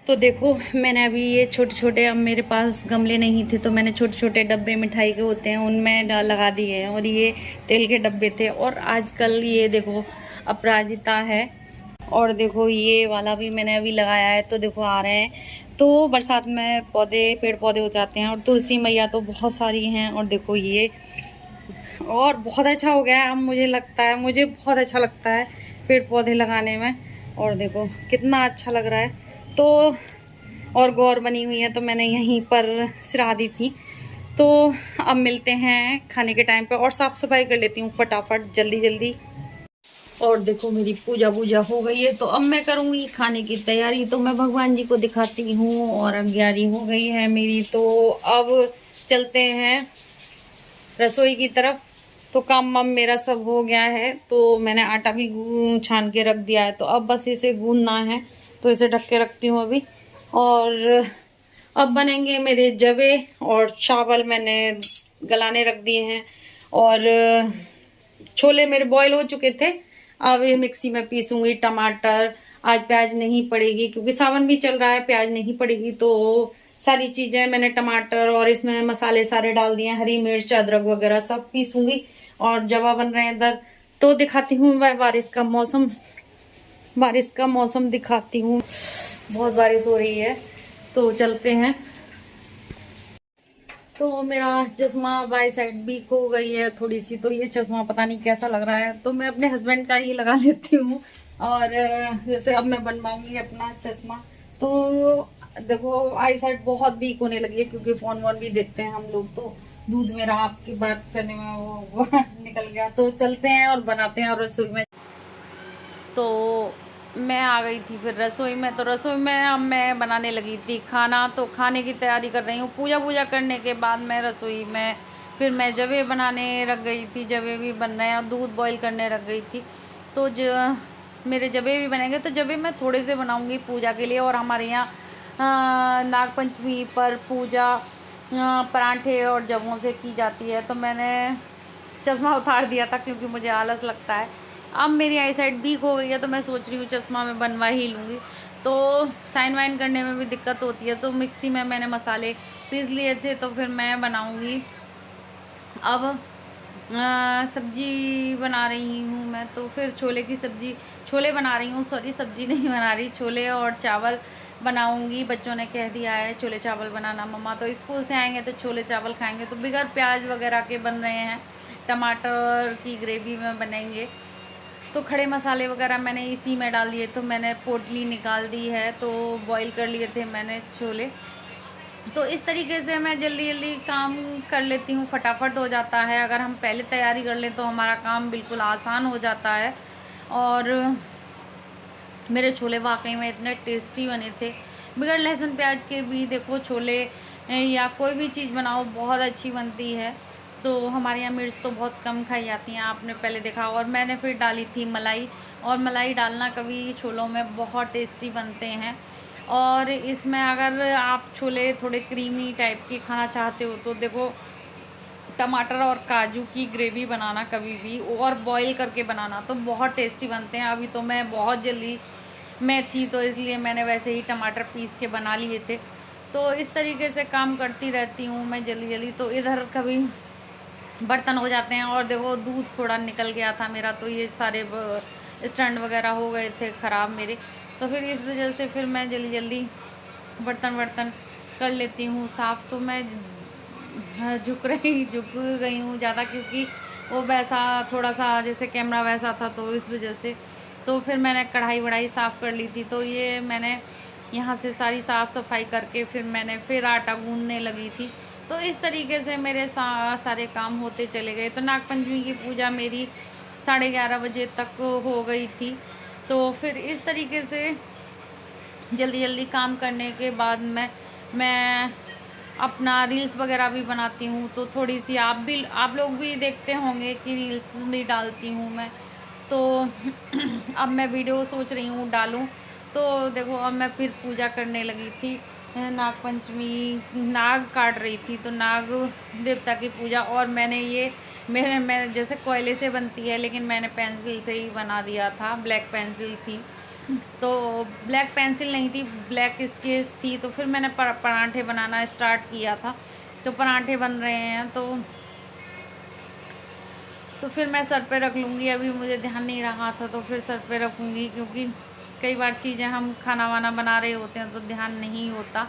तो देखो, मैंने अभी ये छोटे छोटे, अब मेरे पास गमले नहीं थे तो मैंने छोटे छोटे डब्बे मिठाई के होते हैं उनमें लगा दिए हैं। और ये तेल के डब्बे थे। और आजकल ये देखो अपराजिता है, और देखो ये वाला भी मैंने अभी लगाया है। तो देखो आ रहे हैं, तो बरसात में पौधे, पेड़ पौधे हो जाते हैं। और तुलसी मैया तो बहुत सारी हैं। और देखो ये, और बहुत अच्छा हो गया है। अब मुझे लगता है, मुझे बहुत अच्छा लगता है पेड़ पौधे लगाने में। और देखो कितना अच्छा लग रहा है। तो और गौर बनी हुई है तो मैंने यहीं पर सिरा दी थी। तो अब मिलते हैं खाने के टाइम पे, और साफ सफाई कर लेती हूँ फटाफट जल्दी जल्दी। और देखो मेरी पूजा वूजा हो गई है, तो अब मैं करूँगी खाने की तैयारी। तो मैं भगवान जी को दिखाती हूँ, और 11 हो गई है मेरी। तो अब चलते हैं रसोई की तरफ। तो काम वाम मेरा सब हो गया है। तो मैंने आटा भी छान के रख दिया है। तो अब बस इसे गूंदना है, तो इसे ढक के रखती हूँ अभी। और अब बनेंगे मेरे जवे, और चावल मैंने गलाने रख दिए हैं। और छोले मेरे बॉईल हो चुके थे। अब ये मिक्सी में पीसूंगी। टमाटर, आज प्याज नहीं पड़ेगी क्योंकि सावन भी चल रहा है, प्याज नहीं पड़ेगी। तो सारी चीजें मैंने, टमाटर और इसमें मसाले सारे डाल दिए, हरी मिर्च, अदरक वगैरह सब पीसूंगी। और जवा बन रहे हैं इधर। तो दिखाती हूँ मैं बारिश का मौसम, बारिश का मौसम दिखाती हूँ। बहुत बारिश हो रही है, तो चलते हैं। तो मेरा चश्मा बाई साइड भी खो गई है थोड़ी सी। तो ये चश्मा पता नहीं कैसा लग रहा है, तो मैं अपने हस्बैंड का ही लगा लेती हूँ। और जैसे अब मैं बनवाऊंगी अपना चश्मा। तो देखो आई साइड बहुत वीक होने लगी है, क्योंकि फोन वोन भी देखते हैं हम लोग। तो दूध मेरा आपकी बात करने में वो निकल गया। तो चलते हैं और बनाते हैं और रसोई में। तो मैं आ गई थी फिर रसोई में। तो रसोई में अब मैं बनाने लगी थी खाना। तो खाने की तैयारी कर रही हूँ। पूजा वूजा करने के बाद मैं रसोई में, फिर मैं जवे बनाने रख गई थी। जवे भी बन रहे हैं, और दूध बॉईल करने रख गई थी। तो मेरे जवे भी बनेंगे। तो जवे मैं थोड़े से बनाऊँगी पूजा के लिए। और हमारे यहाँ नागपंचमी पर पूजा पराठे और जवों से की जाती है। तो मैंने चश्मा उतार दिया था क्योंकि मुझे आलस लगता है। अब मेरी आई साइड वीक हो गई है, तो मैं सोच रही हूँ चश्मा मैं बनवा ही लूँगी। तो साइन वाइन करने में भी दिक्कत होती है। तो मिक्सी में मैंने मसाले पीस लिए थे। तो फिर मैं बनाऊँगी अब सब्जी बना रही हूँ मैं। तो फिर छोले की सब्जी, छोले बना रही हूँ, सॉरी सब्जी नहीं बना रही, छोले और चावल बनाऊंगी। बच्चों ने कह दिया है छोले चावल बनाना मम्मा। तो स्कूल से आएंगे तो छोले चावल खाएंगे। तो बगैर प्याज वगैरह के बन रहे हैं, टमाटर की ग्रेवी में बनेंगे। तो खड़े मसाले वगैरह मैंने इसी में डाल दिए। तो मैंने पोटली निकाल दी है। तो बॉईल कर लिए थे मैंने छोले। तो इस तरीके से मैं जल्दी जल्दी काम कर लेती हूँ, फटाफट हो जाता है। अगर हम पहले तैयारी कर लें तो हमारा काम बिल्कुल आसान हो जाता है। और मेरे छोले वाकई में इतने टेस्टी बने थे, बगैर लहसुन प्याज के भी। देखो छोले या कोई भी चीज़ बनाओ बहुत अच्छी बनती है। तो हमारे यहाँ मिर्च तो बहुत कम खाई जाती हैं, आपने पहले देखा। और मैंने फिर डाली थी मलाई। और मलाई डालना कभी छोलों में बहुत टेस्टी बनते हैं। और इसमें अगर आप छोले थोड़े क्रीमी टाइप के खाना चाहते हो तो देखो, टमाटर और काजू की ग्रेवी बनाना कभी भी, और बॉईल करके बनाना, तो बहुत टेस्टी बनते हैं। अभी तो मैं बहुत जल्दी में थी, तो इसलिए मैंने वैसे ही टमाटर पीस के बना लिए थे। तो इस तरीके से काम करती रहती हूँ मैं जल्दी जल्दी। तो इधर कभी बर्तन हो जाते हैं। और देखो दूध थोड़ा निकल गया था मेरा, तो ये सारे स्टैंड वगैरह हो गए थे ख़राब मेरे। तो फिर इस वजह से फिर मैं जल्दी जल्दी बर्तन कर लेती हूँ साफ़। तो मैं झुक गई हूँ ज़्यादा, क्योंकि वो वैसा थोड़ा सा जैसे कैमरा वैसा था, तो इस वजह से। तो फिर मैंने कढ़ाई वढ़ाई साफ़ कर ली थी। तो ये मैंने यहाँ से सारी साफ़ सफाई करके फिर मैंने फिर आटा गूँधने लगी थी। तो इस तरीके से मेरे सारे काम होते चले गए। तो नागपंचमी की पूजा मेरी 11:30 बजे तक हो गई थी। तो फिर इस तरीके से जल्दी जल्दी काम करने के बाद मैं अपना रील्स वगैरह भी बनाती हूँ। तो थोड़ी सी आप लोग भी देखते होंगे कि रील्स भी डालती हूँ मैं। तो अब मैं वीडियो सोच रही हूँ डालूँ। तो देखो अब मैं फिर पूजा करने लगी थी। नागपंचमी, नाग काट रही थी। तो नाग देवता की पूजा। और मैंने ये मैं जैसे कोयले से बनती है, लेकिन मैंने पेंसिल से ही बना दिया था, ब्लैक पेंसिल थी। तो ब्लैक पेंसिल नहीं थी, ब्लैक स्केच थी। तो फिर मैंने पराठे बनाना स्टार्ट किया था। तो पराठे बन रहे हैं तो फिर मैं सर पे रख लूँगी। अभी मुझे ध्यान नहीं रहा था तो फिर सर पे रखूँगी, क्योंकि कई बार चीज़ें हम खाना वाना बना रहे होते हैं तो ध्यान नहीं होता।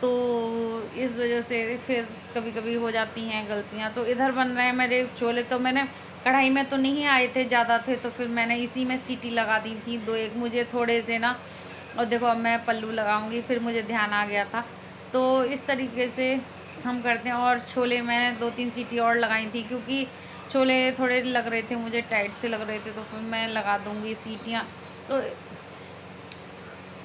तो इस वजह से फिर कभी कभी हो जाती हैं गलतियाँ। तो इधर बन रहे हैं मेरे छोले। तो मैंने कढ़ाई में तो नहीं आए थे, ज़्यादा थे, तो फिर मैंने इसी में सीटी लगा दी थी 2-1 मुझे थोड़े से ना। और देखो अब मैं पल्लू लगाऊंगी, फिर मुझे ध्यान आ गया था। तो इस तरीके से हम करते हैं। और छोले मैंने 2-3 सीटी और लगाई थी, क्योंकि छोले थोड़े लग रहे थे मुझे, टाइट से लग रहे थे, तो फिर मैं लगा दूँगी सीटियाँ। तो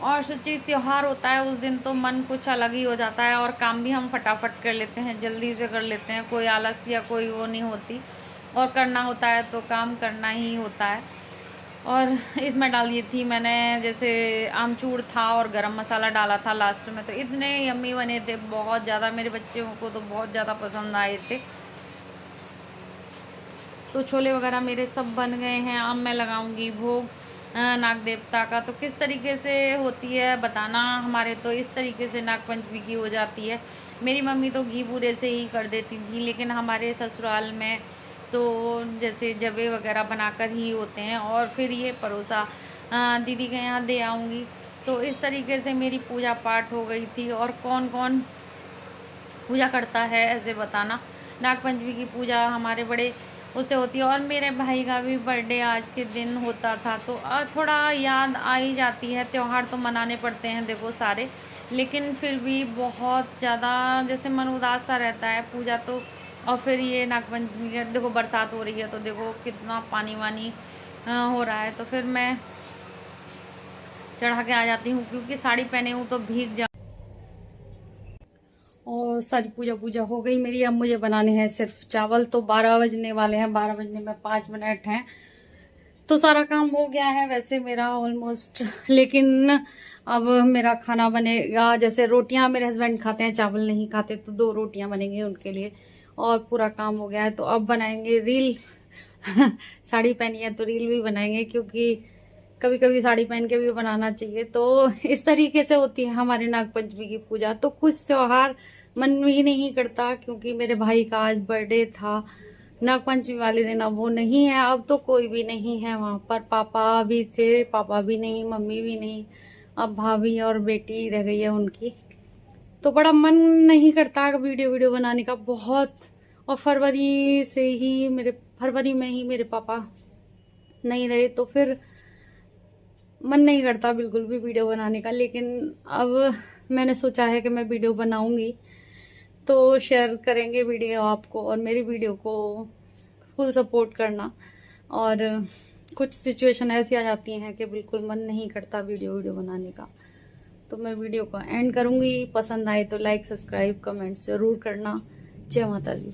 और सच्ची त्योहार होता है उस दिन तो मन कुछ अलग ही हो जाता है, और काम भी हम फटाफट कर लेते हैं, जल्दी से कर लेते हैं, कोई आलस या कोई वो नहीं होती। और करना होता है तो काम करना ही होता है। और इसमें डाली थी मैंने जैसे आमचूर था और गरम मसाला डाला था लास्ट में। तो इतने यम्मी बने थे, बहुत ज़्यादा, मेरे बच्चों को तो बहुत ज़्यादा पसंद आए थे। तो छोले वगैरह मेरे सब बन गए हैं। अब मैं लगाऊंगी भोग नाग देवता का। तो किस तरीके से होती है बताना। हमारे तो इस तरीके से नाग पंचमी की हो जाती है। मेरी मम्मी तो घी बूरे से ही कर देती थी, लेकिन हमारे ससुराल में तो जैसे जवे वगैरह बनाकर ही होते हैं। और फिर ये परोसा दीदी के यहाँ दे आऊँगी। तो इस तरीके से मेरी पूजा पाठ हो गई थी। और कौन कौन पूजा करता है ऐसे बताना। नाग पंचमी की पूजा हमारे बड़े उससे होती है। और मेरे भाई का भी बर्थडे आज के दिन होता था। तो थोड़ा याद आ ही जाती है। त्यौहार तो मनाने पड़ते हैं देखो सारे, लेकिन फिर भी बहुत ज़्यादा जैसे मन उदास सा रहता है पूजा तो। और फिर ये नाग पंचमी का देखो, बरसात हो रही है तो देखो कितना पानी वानी हो रहा है। तो फिर मैं चढ़ा के आ जाती हूँ, क्योंकि साड़ी पहने हूँ तो भीग जा। और सारी पूजा पूजा हो गई मेरी। अब मुझे बनाने हैं सिर्फ चावल। तो 12 बजने वाले हैं, 12 बजने में 5 मिनट हैं। तो सारा काम हो गया है वैसे मेरा ऑलमोस्ट। लेकिन अब मेरा खाना बनेगा। जैसे रोटियां मेरे हस्बैंड खाते हैं, चावल नहीं खाते, तो 2 रोटियां बनेंगी उनके लिए। और पूरा काम हो गया है। तो अब बनाएंगे रील। साड़ी पहनी है तो रील भी बनाएंगे, क्योंकि कभी कभी साड़ी पहन के भी बनाना चाहिए। तो इस तरीके से होती है हमारे नाग पंचमी की पूजा। तो कुछ त्योहार मन भी नहीं करता, क्योंकि मेरे भाई का आज बर्थडे था नाग पंचमी वाले दिन। अब वो नहीं है, अब तो कोई भी नहीं है वहां पर। पापा भी थे, पापा भी नहीं, मम्मी भी नहीं, अब भाभी और बेटी रह गई है उनकी। तो बड़ा मन नहीं करता वीडियो वीडियो बनाने का बहुत। और फरवरी में ही मेरे पापा नहीं रहे, तो फिर मन नहीं करता बिल्कुल भी वीडियो बनाने का। लेकिन अब मैंने सोचा है कि मैं वीडियो बनाऊंगी, तो शेयर करेंगे वीडियो आपको। और मेरी वीडियो को फुल सपोर्ट करना। और कुछ सिचुएशन ऐसी आ जाती हैं कि बिल्कुल मन नहीं करता वीडियो बनाने का। तो मैं वीडियो को एंड करूंगी। पसंद आए तो लाइक, सब्सक्राइब, कमेंट्स जरूर करना। जय माता दी।